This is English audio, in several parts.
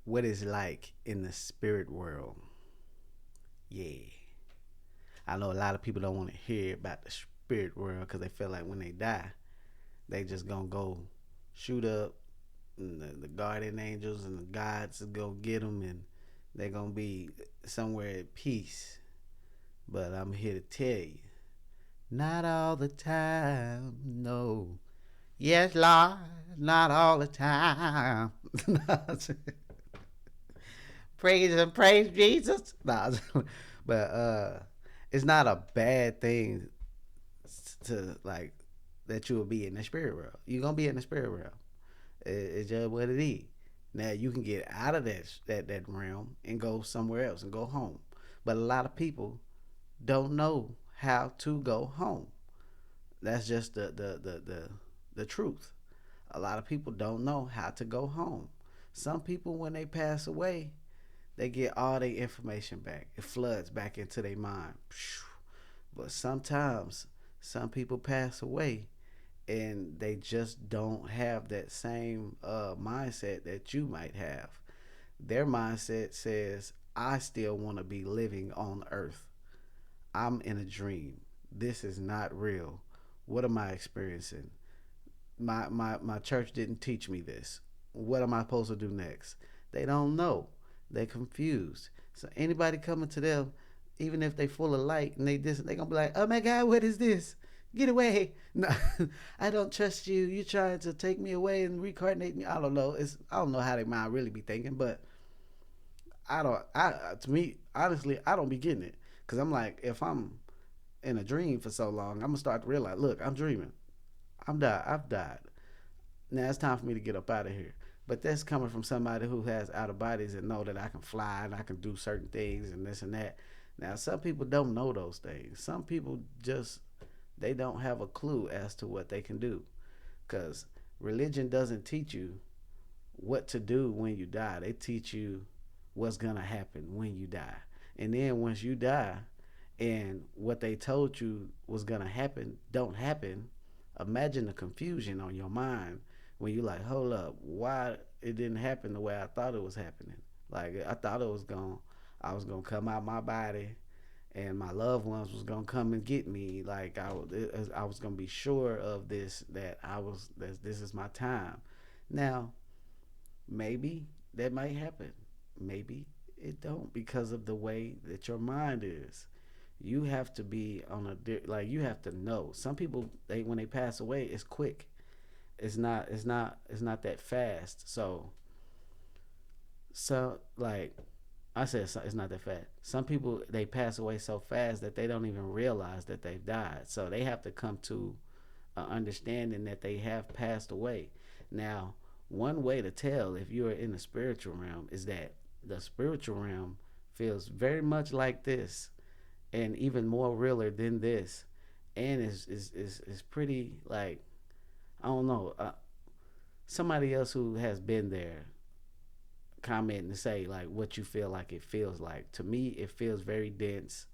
what it's like in the spirit world. Yeah. I know a lot of people don't want to hear about the spirit world because they feel like when they die, they just gonna go shoot up, and the guardian angels and the gods will go get them, and they're gonna be somewhere at peace. But I'm here to tell you, not all the time, no. Yes, Lord, not all the time. Praise and praise Jesus. Nah, but it's not a bad thing to like that you will be in the spirit world. You're gonna be in the spirit realm. It's just what it is. Now you can get out of that realm and go somewhere else and go home. But a lot of people don't know how to go home. That's just the truth. A lot of people don't know how to go home. Some people, when they pass away, they get all their information back. It floods back into their mind. But sometimes some people pass away and they just don't have that same mindset that you might have. Their mindset says, I still want to be living on earth. I'm in a dream. This is not real. What am I experiencing? My church didn't teach me this. What am I supposed to do next? They don't know. They're confused. So anybody coming to them, even if they full of light and they gonna be like, oh my God, what is this? Get away. No, I don't trust you. You trying to take me away and reincarnate me. I don't know. I don't know how they mind really be thinking, but I to me, honestly, I don't be getting it. Cause I'm like, if I'm in a dream for so long, I'm gonna start to realize, look, I'm dreaming. I've died. Now it's time for me to get up out of here. But that's coming from somebody who has out of bodies and know that I can fly and I can do certain things and this and that. Now some people don't know those things. Some people just they don't have a clue as to what they can do. Cause religion doesn't teach you what to do when you die. They teach you what's gonna happen when you die. And then once you die and what they told you was gonna happen don't happen, imagine the confusion on your mind when you like, hold up, why it didn't happen the way I thought it was happening. Like I thought I was gonna come out my body and my loved ones was gonna come and get me. Like I was gonna be sure of this that this is my time. Now maybe that might happen. Maybe it don't because of the way that your mind is. You have to be on like you have to know. Some people they when they pass away, it's quick. It's not that fast. So like I said, it's not that fast. Some people they pass away so fast that they don't even realize that they've died. So they have to come to an understanding that they have passed away. Now, one way to tell if you are in the spiritual realm is that the spiritual realm feels very much like this and even more realer than this, and is pretty like I don't know. Somebody else who has been there comment and say like what you feel like it feels like. To me, it feels very dense.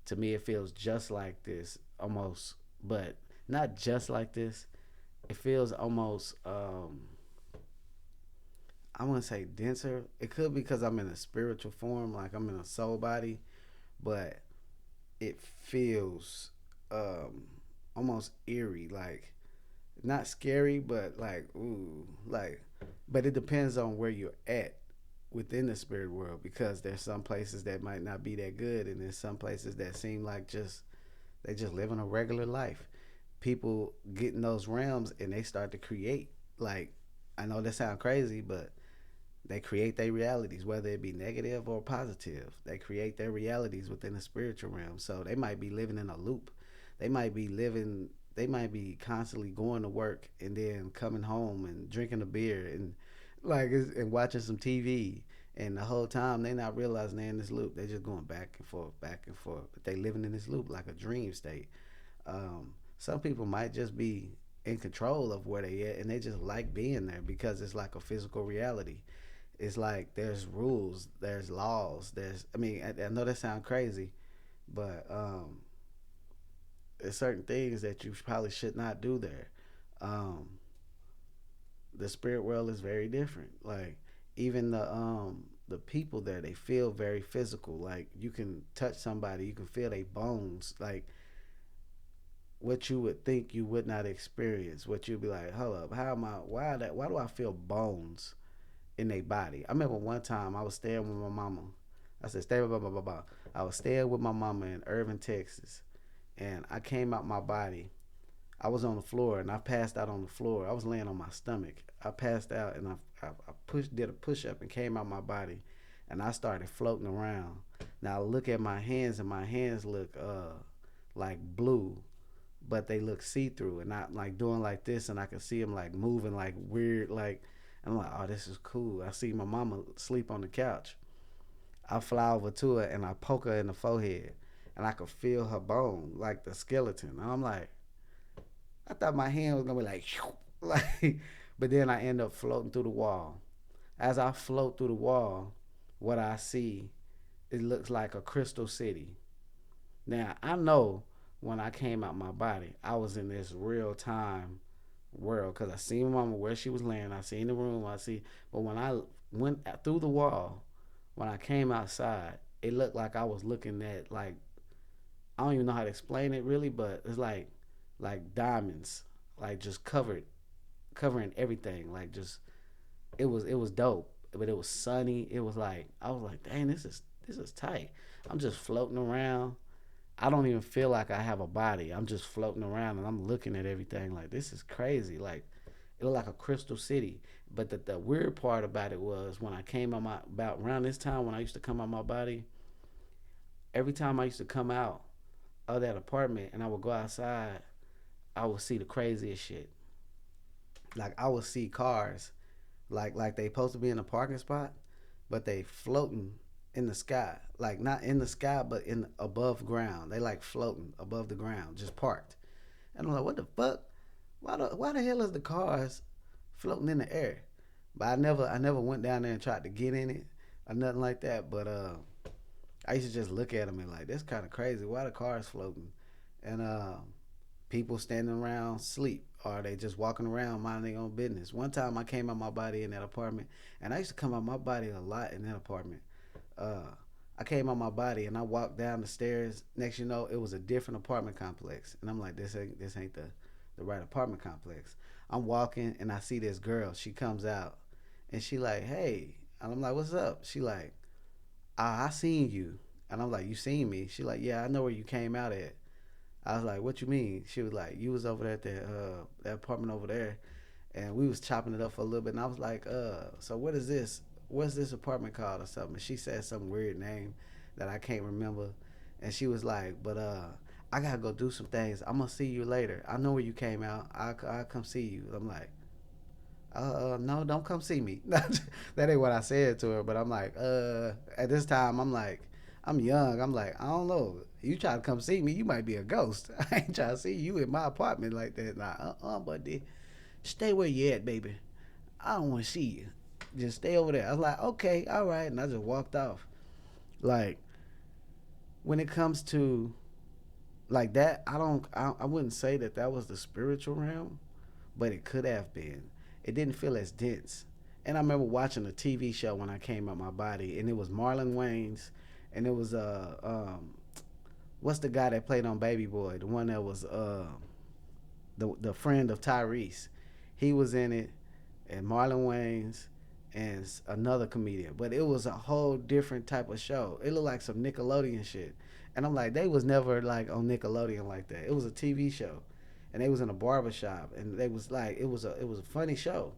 To me, it feels just like this almost, but not just like this. It feels almost I want to say denser. It could be because I'm in a spiritual form, like I'm in a soul body, but it feels um almost eerie, like not scary, but like ooh, like. But it depends on where you're at within the spirit world because there's some places that might not be that good, and there's some places that seem like just they just living a regular life. People get in those realms and they start to create. Like I know that sounds crazy, but they create their realities, whether it be negative or positive. They create their realities within the spiritual realm. So they might be living in a loop. They might be living. They might be constantly going to work and then coming home and drinking a beer and and watching some TV. And the whole time they not realizing they're in this loop. They're just going back and forth, back and forth. But they living in this loop like a dream state. Some people might just be in control of where they at and they just like being there because it's like a physical reality. It's like there's rules, there's laws, there's I mean I know that sounds crazy, but there's certain things that you probably should not do there. Um, the spirit world is very different. Like even the people there, they feel very physical. Like you can touch somebody, you can feel their bones. Like what you would think you would not experience. What you'd be like, hold up, how am I? Why do I feel bones in their body? I remember one time I was staying with my mama. I said, stay with blah blah blah blah. I was staying with my mama in Irving, Texas, and I came out my body. I was on the floor and I passed out on the floor. I was laying on my stomach. I passed out and I did a push up and came out my body, and I started floating around. Now I look at my hands and my hands look like blue, but they look see through, and I'm like doing like this, and I can see them like moving like weird, like. I'm like, oh, this is cool. I see my mama sleep on the couch. I fly over to her and I poke her in the forehead, and I could feel her bone, like the skeleton. And I'm like, I thought my hand was gonna be like, like, but then I end up floating through the wall. As I float through the wall, what I see, it looks like a crystal city. Now I know when I came out my body, I was in this real time world because I seen my mama where she was laying. I seen the room. I see, but when I went through the wall, when I came outside, it looked like I was looking at like I don't even know how to explain it really, but it's like diamonds, like just covering everything. Like just it was dope, but it was sunny. It was like I was like, dang, this is tight. I'm just floating around. I don't even feel like I have a body. I'm just floating around and I'm looking at everything like this is crazy. Like it looked like a crystal city. But the weird part about it was when I came out my about around this time when I used to come out my body, every time I used to come out of that apartment and I would go outside, I would see the craziest shit. Like I would see cars like they supposed to be in a parking spot, but they floating in the sky. Like not in the sky, but in above ground. They like floating above the ground, just parked. And I'm like, what the fuck? Why the hell is the cars floating in the air? But I never went down there and tried to get in it or nothing like that. But I used to just look at them and like, that's kind of crazy. Why the cars floating? And people standing around sleep, or they just walking around minding their own business. One time I came out my body in that apartment, and I used to come out my body a lot in that apartment. Uh, I came out my body and I walked down the stairs. Next, you know, it was a different apartment complex, and I'm like, this ain't the right apartment complex. I'm walking and I see this girl. She comes out, and she like, hey, and I'm like, what's up? She like, I seen you, and I'm like, you seen me? She like, yeah, I know where you came out at. I was like, what you mean? She was like, you was over there at that apartment over there, and we was chopping it up for a little bit. And I was like, so what is this? What's this apartment called or something? And she said some weird name that I can't remember. And she was like, but I gotta go do some things. I'm gonna see you later. I know where you came out. I'll come see you. I'm like, no, don't come see me. That ain't what I said to her. But I'm like, at this time, I'm like, I'm young. I'm like, I don't know. You try to come see me, you might be a ghost. I ain't trying to see you in my apartment like that. Nah, buddy. Stay where you at, baby. I don't want to see you. Just stay over there. I was like, okay, all right. And I just walked off. Like, when it comes to like that, I wouldn't say that that was the spiritual realm, but it could have been. It didn't feel as dense. And I remember watching a TV show when I came out my body, and it was Marlon Wayans, and it was what's the guy that played on Baby Boy, the one that was the friend of Tyrese. He was in it, and Marlon Wayans, and another comedian. But it was a whole different type of show. It looked like some Nickelodeon shit. And I'm like, they was never like on Nickelodeon like that. It was a TV show, and they was in a barber shop, and they was like, it was a funny show.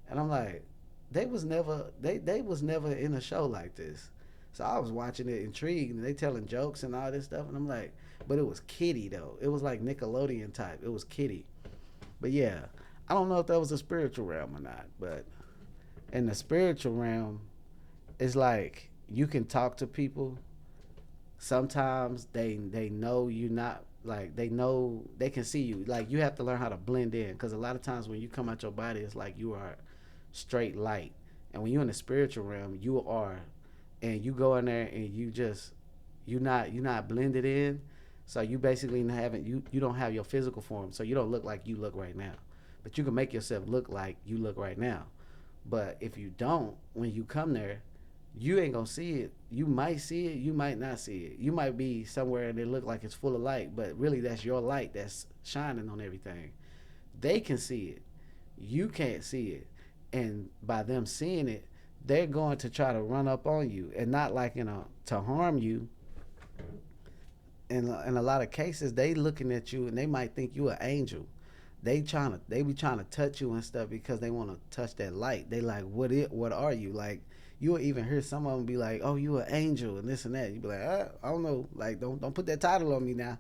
And I'm like, they was never in a show like this. So I was watching it intrigued, and they telling jokes and all this stuff, and I'm like, but it was kiddie though. It was like Nickelodeon type. It was kiddie. But yeah, I don't know if that was a spiritual realm or not. But in the spiritual realm, it's like you can talk to people. Sometimes they know you not like they know they can see you. Like you have to learn how to blend in because a lot of times when you come out your body, it's like you are straight light, and when you're in the spiritual realm, you are, and you go in there and you not blended in. So you basically haven't you don't have your physical form, so you don't look like you look right now, but you can make yourself look like you look right now. But if you don't, when you come there, you ain't gonna see it. You might see it, you might not see it. You might be somewhere and it look like it's full of light, but really that's your light that's shining on everything. They can see it. You can't see it. And by them seeing it, they're going to try to run up on you and not like to harm you. In a lot of cases, they looking at you and they might think you an angel. They be trying to touch you and stuff because they want to touch that light. They like, what are you? Like, you'll even hear some of them be like, oh, you an angel and this and that. You be like, I don't know, like, don't put that title on me now.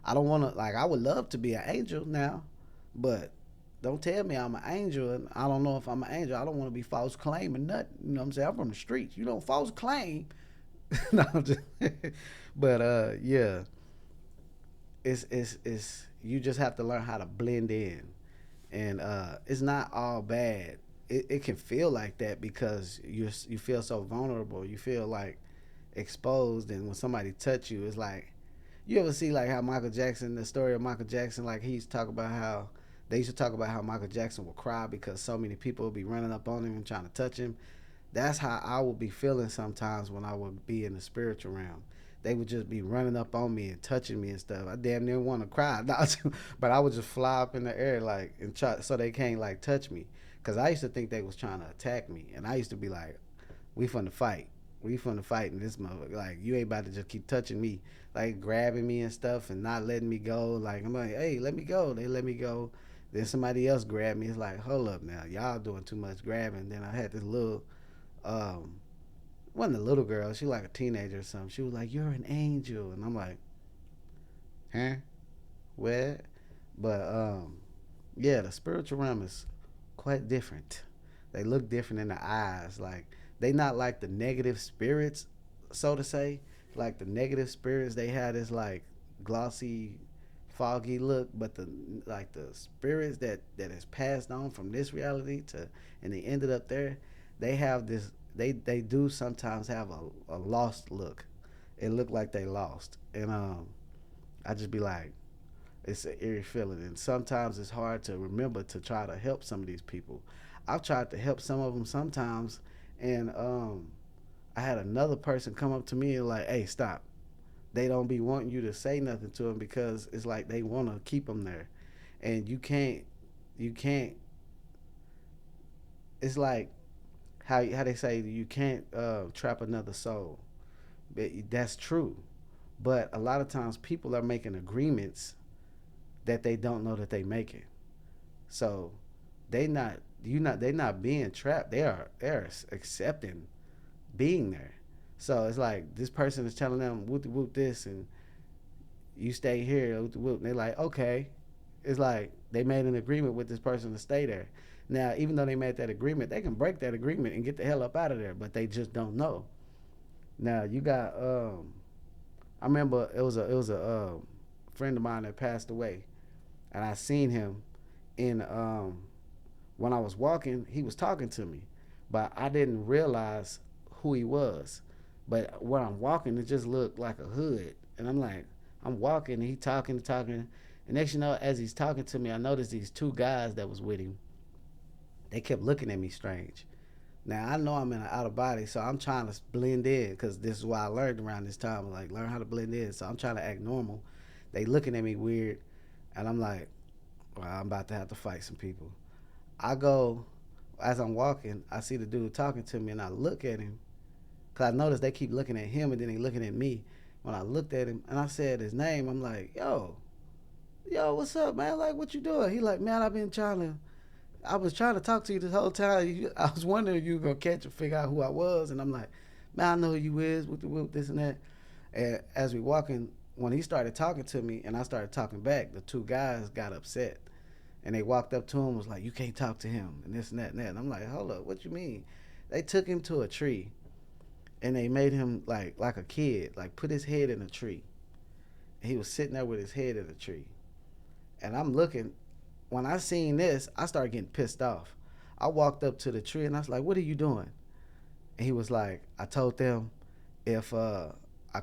I don't want to, like, I would love to be an angel now, but don't tell me I'm an angel and I don't know if I'm an angel. I don't want to be false claiming nothing. You know what I'm saying? I'm from the streets. You don't false claim. No, I'm just, but yeah, it's you just have to learn how to blend in, and it's not all bad. It can feel like that because you feel so vulnerable. You feel like exposed, and when somebody touch you, it's like you ever see like how Michael Jackson, the story of Michael Jackson, like he used to talk about how they used to talk about how Michael Jackson would cry because so many people would be running up on him and trying to touch him. That's how I would be feeling sometimes when I would be in the spiritual realm. They would just be running up on me and touching me and stuff. I damn near want to cry, but I would just fly up in the air like and try so they can't like touch me. Cause I used to think they was trying to attack me, and I used to be like, "We finna fight, we finna fight," and this motherfucker like you ain't about to just keep touching me, like grabbing me and stuff and not letting me go. Like I'm like, "Hey, let me go." They let me go. Then somebody else grabbed me. It's like, hold up now, y'all doing too much grabbing. Then I had this little um wasn't a little girl, she like a teenager or something. She was like, "You're an angel," and I'm like, huh? What? But yeah, the spiritual realm is quite different. They look different in the eyes. Like they not like the negative spirits, so to say. Like the negative spirits, they had this like glossy, foggy look. But the like the spirits that is passed on from this reality to and they ended up there, they have this. They do sometimes have a lost look. It looked like they lost, and I just be like, it's an eerie feeling, and sometimes it's hard to remember to try to help some of these people. I've tried to help some of them sometimes, and I had another person come up to me and like, "Hey, stop." They don't be wanting you to say nothing to them because it's like they want to keep them there, and you can't. It's like how they say you can't trap another soul. That's true, but a lot of times people are making agreements that they don't know that they making. So they're not being trapped. They're accepting being there. So it's like this person is telling them whoop whoop this and you stay here whoop whoop. And they're like, okay. It's like they made an agreement with this person to stay there. Now, even though they made that agreement, they can break that agreement and get the hell up out of there, but they just don't know. Now you got I remember it was a friend of mine that passed away, and I seen him in when I was walking. He was talking to me, but I didn't realize who he was. But when I'm walking, it just looked like a hood, and I'm like, I'm walking, and he talking, and next you know, as he's talking to me, I noticed these two guys that was with him. They kept looking at me strange. Now I know I'm in an out of body, so I'm trying to blend in because this is why I learned around this time, like learn how to blend in. So I'm trying to act normal. They looking at me weird, and I'm like, well, I'm about to have to fight some people. I go as I'm walking, I see the dude talking to me, and I look at him because I noticed they keep looking at him, and then they looking at me. When I looked at him and I said his name, I'm like, yo, what's up, man? Like, what you doing? He like, man, I was trying to talk to you this whole time. I was wondering if you were gonna catch or figure out who I was, and I'm like, man, I know who you is with the whoop, this and that. And as we walking, when he started talking to me and I started talking back, the two guys got upset and they walked up to him and was like, you can't talk to him and this and that and that. And I'm like, hold up, what you mean? They took him to a tree and they made him like a kid, like put his head in a tree. And he was sitting there with his head in a tree. And I'm looking. When I seen this, I started getting pissed off. I walked up to the tree and I was like, "What are you doing?" And he was like, "I told them if I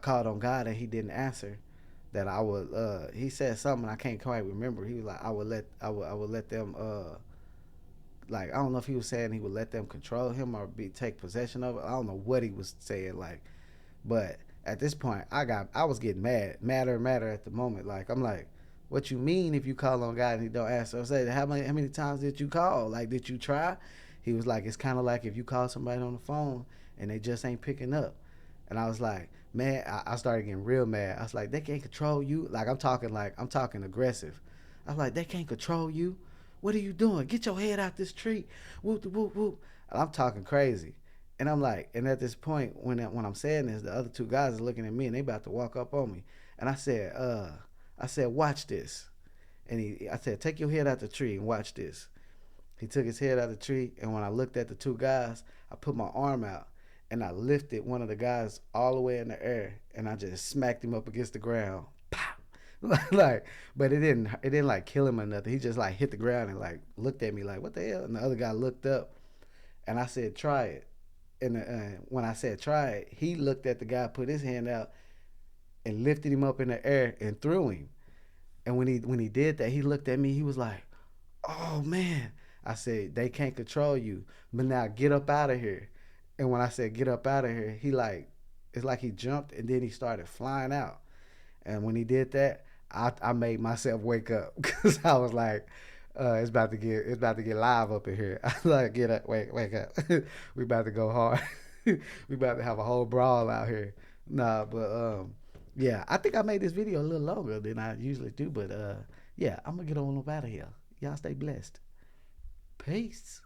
called on God and He didn't answer, that I would." He said something I can't quite remember. He was like, "I would let them like I don't know if he was saying he would let them control him or be take possession of it. I don't know what he was saying, like, but at this point, I was getting madder and madder at the moment. Like I'm like, what you mean if you call on God and he don't answer? I said, how many times did you call? Like, did you try? He was like, it's kind of like if you call somebody on the phone and they just ain't picking up. And I was man, I started getting real mad. I was like, they can't control you. Like I'm talking aggressive. I was like, they can't control you. What are you doing? Get your head out this tree. Whoop whoop whoop. And I'm talking crazy. And I'm like, and at this point, when I'm saying this, the other two guys are looking at me and they about to walk up on me. And I said, watch this. And I said, take your head out the tree and watch this. He took his head out of the tree, and when I looked at the two guys, I put my arm out and I lifted one of the guys all the way in the air, and I just smacked him up against the ground. Pow! Like, but it didn't like kill him or nothing. He just like hit the ground and like looked at me like, what the hell? And the other guy looked up, and I said, try it. And when I said try it, he looked at the guy, put his hand out, and lifted him up in the air and threw him. And when he did that, he looked at me. He was like, "Oh man!" I said, "They can't control you, but now get up out of here." And when I said get up out of here, he like it's like he jumped and then he started flying out. And when he did that, I made myself wake up because I was like, it's about to get live up in here. I was like, get up, wake up. We about to go hard. We about to have a whole brawl out here. Nah, but yeah, I think I made this video a little longer than I usually do. But yeah, I'm gonna get on up out of here. Y'all stay blessed. Peace.